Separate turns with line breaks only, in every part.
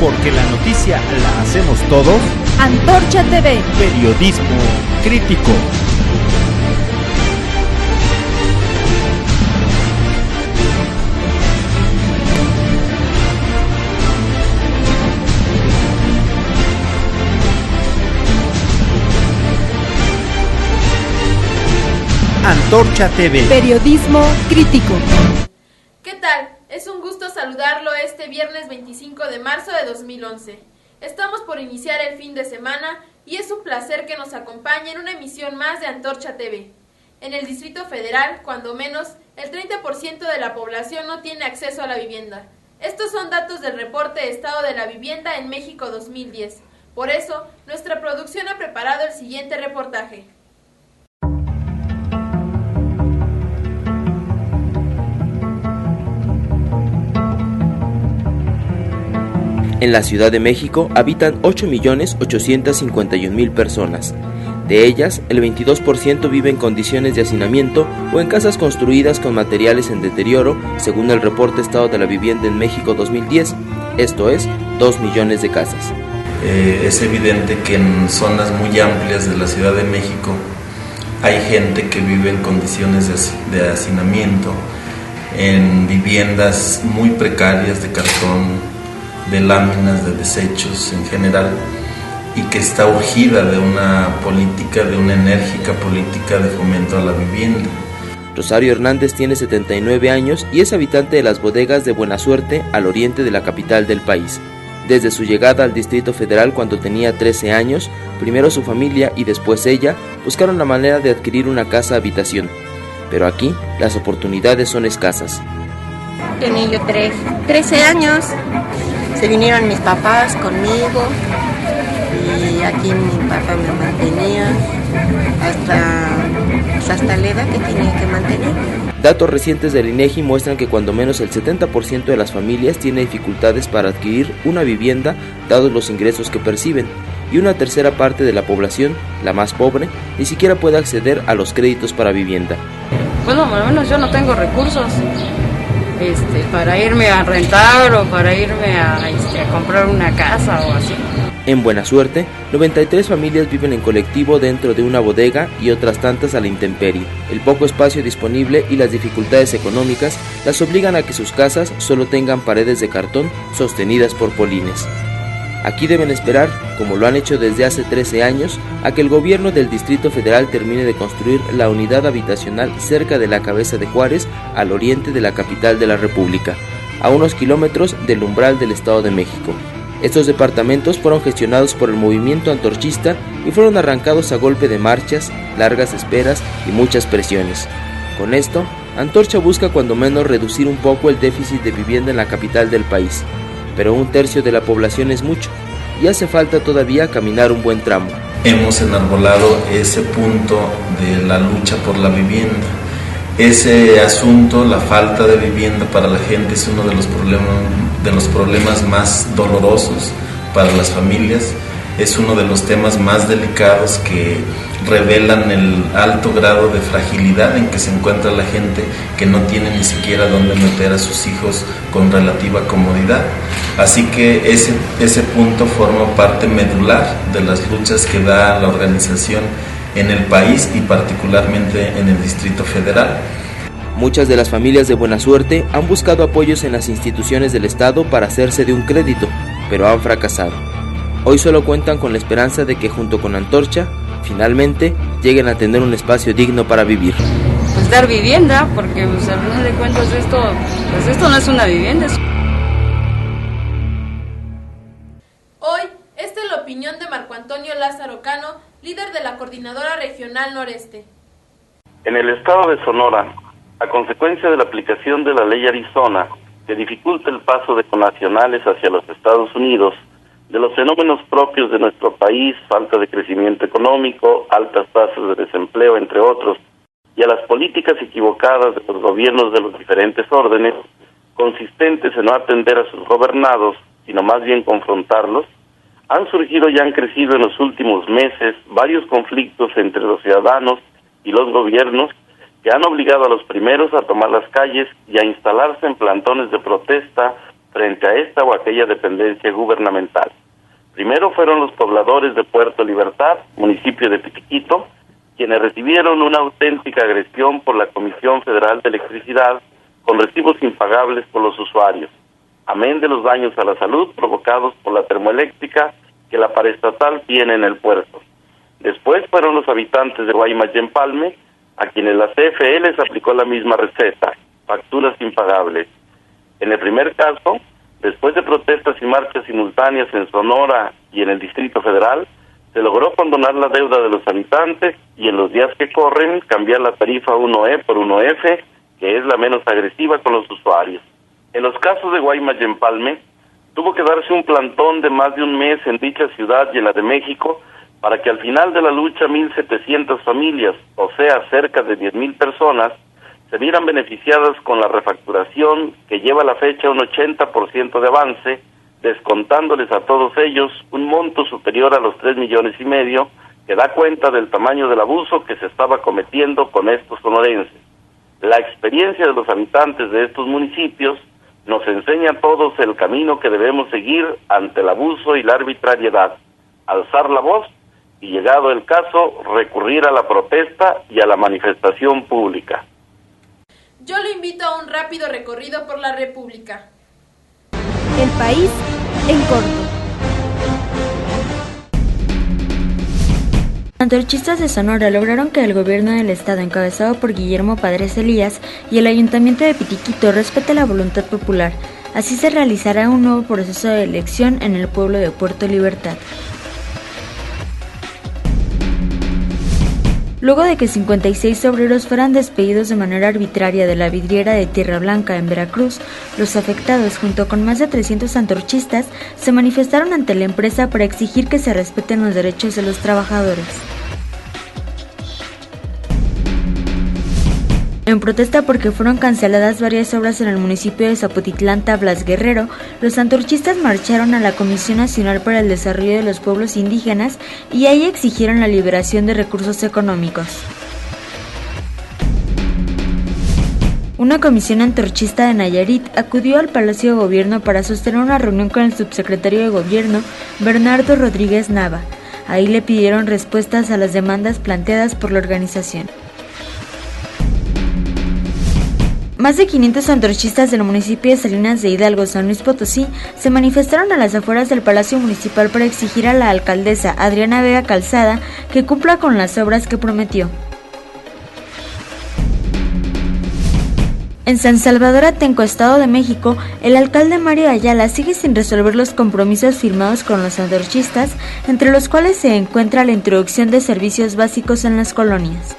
porque la noticia la hacemos todos.
Antorcha TV.
Periodismo crítico. Antorcha TV.
Periodismo crítico.
¿Qué tal? Es un gusto saludarlo este viernes 25 de marzo de 2011. Estamos por iniciar el fin de semana y es un placer que nos acompañe en una emisión más de Antorcha TV. En el Distrito Federal, cuando menos, el 30% de la población no tiene acceso a la vivienda. Estos son datos del reporte Estado de la Vivienda en México 2010. Por eso, nuestra producción ha preparado el siguiente reportaje.
En la Ciudad de México habitan 8.851.000 personas. De ellas, el 22% vive en condiciones de hacinamiento o en casas construidas con materiales en deterioro, según el reporte Estado de la Vivienda en México 2010, esto es, 2 millones de casas.
Es evidente que en zonas muy amplias de la Ciudad de México hay gente que vive en condiciones de hacinamiento, en viviendas muy precarias de cartón, de láminas, de desechos en general, y que está urgida de una enérgica política de fomento a la vivienda.
Rosario Hernández tiene 79 años y es habitante de las bodegas de Buena Suerte, al oriente de la capital del país. Desde su llegada al Distrito Federal cuando tenía 13 años, primero su familia y después ella buscaron la manera de adquirir una casa habitación. Pero aquí las oportunidades son escasas.
Tenía yo 13 años, se vinieron mis papás conmigo y aquí mi papá me mantenía hasta la edad que tenía que mantener.
Datos recientes del INEGI muestran que cuando menos el 70% de las familias tiene dificultades para adquirir una vivienda dados los ingresos que perciben, y una tercera parte de la población, la más pobre, ni siquiera puede acceder a los créditos para vivienda.
Bueno, por lo menos yo no tengo recursos para irme a rentar o para irme a comprar una casa o así.
En Buena Suerte, 93 familias viven en colectivo dentro de una bodega y otras tantas a la intemperie. El poco espacio disponible y las dificultades económicas las obligan a que sus casas solo tengan paredes de cartón sostenidas por polines. Aquí deben esperar, como lo han hecho desde hace 13 años, a que el gobierno del Distrito Federal termine de construir la unidad habitacional cerca de la Cabeza de Juárez, al oriente de la capital de la República, a unos kilómetros del umbral del Estado de México. Estos departamentos fueron gestionados por el movimiento antorchista y fueron arrancados a golpe de marchas, largas esperas y muchas presiones. Con esto, Antorcha busca cuando menos reducir un poco el déficit de vivienda en la capital del país. Pero 1/3 de la población es mucho, y hace falta todavía caminar un buen tramo.
Hemos enarbolado ese punto de la lucha por la vivienda. Ese asunto, la falta de vivienda para la gente, es uno de los problemas más dolorosos para las familias. Es uno de los temas más delicados que revelan el alto grado de fragilidad en que se encuentra la gente que no tiene ni siquiera dónde meter a sus hijos con relativa comodidad. Así que ese punto forma parte medular de las luchas que da la organización en el país y particularmente en el Distrito Federal.
Muchas de las familias de Buena Suerte han buscado apoyos en las instituciones del Estado para hacerse de un crédito, pero han fracasado. Hoy solo cuentan con la esperanza de que junto con Antorcha, finalmente, lleguen a tener un espacio digno para vivir.
Pues dar vivienda, porque al final de cuentas esto no es una vivienda.
Hoy, esta es la opinión de Marco Antonio Lázaro Cano, líder de la Coordinadora Regional Noreste.
En el estado de Sonora, a consecuencia de la aplicación de la ley Arizona, que dificulta el paso de connacionales hacia los Estados Unidos, de los fenómenos propios de nuestro país, falta de crecimiento económico, altas tasas de desempleo, entre otros, y a las políticas equivocadas de los gobiernos de los diferentes órdenes, consistentes en no atender a sus gobernados, sino más bien confrontarlos, han surgido y han crecido en los últimos meses varios conflictos entre los ciudadanos y los gobiernos que han obligado a los primeros a tomar las calles y a instalarse en plantones de protesta frente a esta o aquella dependencia gubernamental. Primero fueron los pobladores de Puerto Libertad, municipio de Pitiquito, quienes recibieron una auténtica agresión por la Comisión Federal de Electricidad con recibos impagables por los usuarios, amén de los daños a la salud provocados por la termoeléctrica que la paraestatal tiene en el puerto. Después fueron los habitantes de Guaymas y Empalme, a quienes la CFE les aplicó la misma receta, facturas impagables. En el primer caso, después de protestas y marchas simultáneas en Sonora y en el Distrito Federal, se logró condonar la deuda de los habitantes y en los días que corren cambiar la tarifa 1E por 1F, que es la menos agresiva con los usuarios. En los casos de Guaymas y Empalme, tuvo que darse un plantón de más de un mes en dicha ciudad y en la de México para que al final de la lucha 1,700 familias, o sea, cerca de 10,000 personas, se vieran beneficiadas con la refacturación que lleva a la fecha un 80% de avance, descontándoles a todos ellos un monto superior a los 3,5 millones, que da cuenta del tamaño del abuso que se estaba cometiendo con estos sonorenses. La experiencia de los habitantes de estos municipios nos enseña a todos el camino que debemos seguir ante el abuso y la arbitrariedad, alzar la voz y, llegado el caso, recurrir a la protesta y a la manifestación pública.
Yo lo invito a un rápido recorrido por la República.
El país en corto.
Antorchistas de Sonora lograron que el gobierno del estado, encabezado por Guillermo Padres Elías, y el ayuntamiento de Pitiquito respete la voluntad popular. Así se realizará un nuevo proceso de elección en el pueblo de Puerto Libertad. Luego de que 56 obreros fueran despedidos de manera arbitraria de la vidriera de Tierra Blanca en Veracruz, los afectados, junto con más de 300 antorchistas, se manifestaron ante la empresa para exigir que se respeten los derechos de los trabajadores. En protesta porque fueron canceladas varias obras en el municipio de Zapotitlán, Tablas, Guerrero, los antorchistas marcharon a la Comisión Nacional para el Desarrollo de los Pueblos Indígenas y ahí exigieron la liberación de recursos económicos. Una comisión antorchista de Nayarit acudió al Palacio de Gobierno para sostener una reunión con el subsecretario de Gobierno, Bernardo Rodríguez Nava. Ahí le pidieron respuestas a las demandas planteadas por la organización. Más de 500 antorchistas del municipio de Salinas de Hidalgo, San Luis Potosí, se manifestaron a las afueras del Palacio Municipal para exigir a la alcaldesa Adriana Vega Calzada que cumpla con las obras que prometió. En San Salvador Atenco, Estado de México, el alcalde Mario Ayala sigue sin resolver los compromisos firmados con los antorchistas, entre los cuales se encuentra la introducción de servicios básicos en las colonias.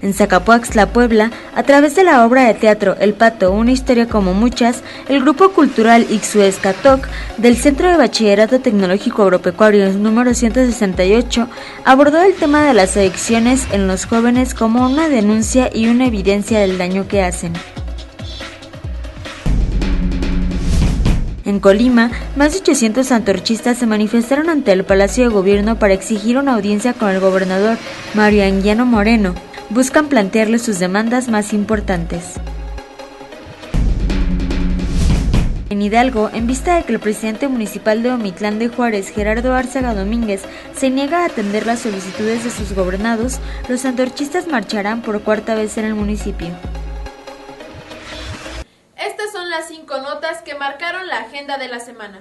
En Zacapoaxtla, Puebla, a través de la obra de teatro El Pato, una historia como muchas, el grupo cultural Ixuescatoc del Centro de Bachillerato Tecnológico Agropecuario número 168 abordó el tema de las adicciones en los jóvenes como una denuncia y una evidencia del daño que hacen. En Colima, más de 800 antorchistas se manifestaron ante el Palacio de Gobierno para exigir una audiencia con el gobernador Mario Anguiano Moreno. Buscan plantearle sus demandas más importantes. En Hidalgo, en vista de que el presidente municipal de Omitlán de Juárez, Gerardo Árzaga Domínguez, se niega a atender las solicitudes de sus gobernados, los antorchistas marcharán por cuarta vez en el municipio.
Estas son las 5 notas que marcaron la agenda de la semana.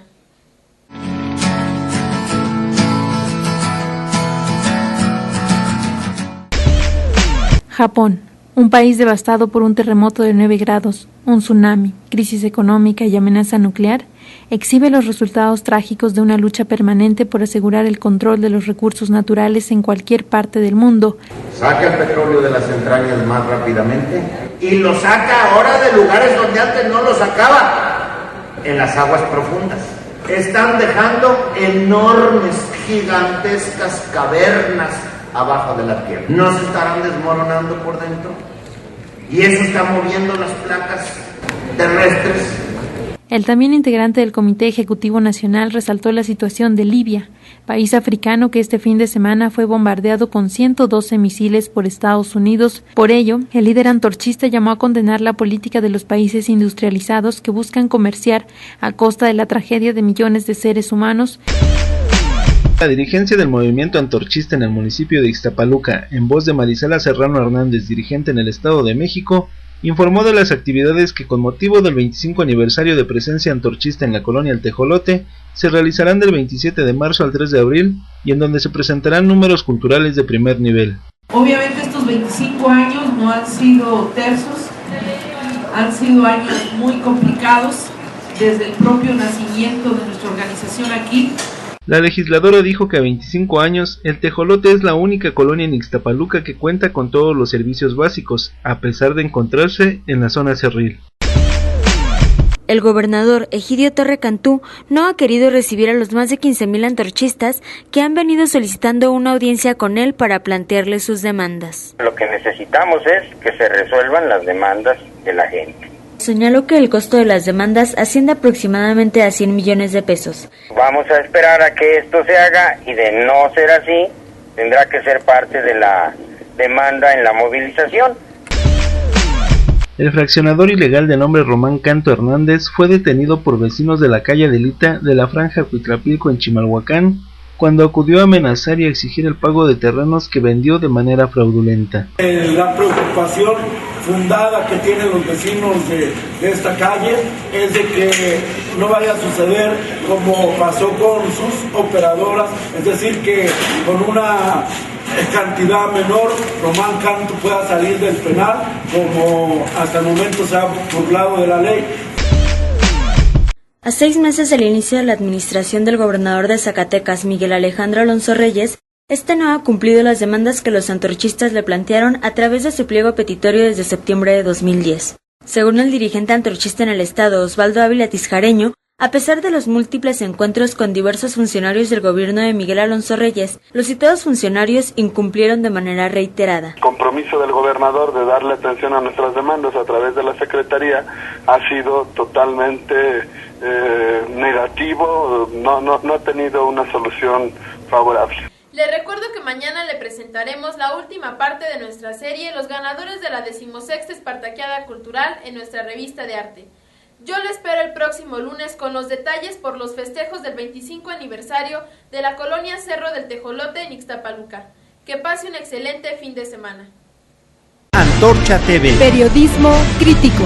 Japón, un país devastado por un terremoto de 9 grados, un tsunami, crisis económica y amenaza nuclear, exhibe los resultados trágicos de una lucha permanente por asegurar el control de los recursos naturales en cualquier parte del mundo.
Saca el petróleo de las entrañas más rápidamente y lo saca ahora de lugares donde antes no lo sacaba, en las aguas profundas. Están dejando enormes, gigantescas cavernas abajo de la tierra. No se estarán desmoronando por dentro y eso está moviendo las placas terrestres.
el también integrante del Comité Ejecutivo Nacional resaltó la situación de Libia, país africano que este fin de semana fue bombardeado con 112 misiles por Estados Unidos. Por ello, el líder antorchista llamó a condenar la política de los países industrializados que buscan comerciar a costa de la tragedia de millones de seres humanos.
La dirigencia del movimiento antorchista en el municipio de Ixtapaluca, en voz de Marisela Serrano Hernández, dirigente en el Estado de México, informó de las actividades que con motivo del 25 aniversario de presencia antorchista en la colonia El Tejolote se realizarán del 27 de marzo al 3 de abril y en donde se presentarán números culturales de primer nivel.
Obviamente estos 25 años no han sido tersos, han sido años muy complicados desde el propio nacimiento de nuestra organización aquí.
La legisladora dijo que a 25 años, El Tejolote es la única colonia en Ixtapaluca que cuenta con todos los servicios básicos, a pesar de encontrarse en la zona cerril.
El gobernador Egidio Torre Cantú no ha querido recibir a los más de 15,000 antorchistas que han venido solicitando una audiencia con él para plantearle sus demandas.
Lo que necesitamos es que se resuelvan las demandas de la gente.
Señaló que el costo de las demandas asciende aproximadamente a 100 millones de pesos.
Vamos a esperar a que esto se haga y de no ser así, tendrá que ser parte de la demanda en la movilización.
El fraccionador ilegal de nombre Román Canto Hernández fue detenido por vecinos de la calle Adelita de la Franja Cuitlapilco en Chimalhuacán, cuando acudió a amenazar y a exigir el pago de terrenos que vendió de manera fraudulenta.
La preocupación fundada que tienen los vecinos de esta calle es de que no vaya a suceder como pasó con sus operadoras, es decir, que con una cantidad menor Román Canto pueda salir del penal, como hasta el momento se ha burlado de la ley.
A 6 meses del inicio de la administración del gobernador de Zacatecas, Miguel Alejandro Alonso Reyes, este no ha cumplido las demandas que los antorchistas le plantearon a través de su pliego petitorio desde septiembre de 2010. Según el dirigente antorchista en el estado, Osvaldo Ávila Tisjareño, a pesar de los múltiples encuentros con diversos funcionarios del gobierno de Miguel Alonso Reyes, los citados funcionarios incumplieron de manera reiterada.
El compromiso del gobernador de darle atención a nuestras demandas a través de la Secretaría ha sido totalmente negativo, no ha tenido una solución favorable.
Le recuerdo que mañana le presentaremos la última parte de nuestra serie, los ganadores de la 16ª Espartaquiada Cultural en nuestra revista de arte. Yo le espero el próximo lunes con los detalles por los festejos del 25 aniversario de la colonia Cerro del Tejolote en Ixtapaluca. Que pase un excelente fin de semana.
Antorcha TV.
Periodismo crítico.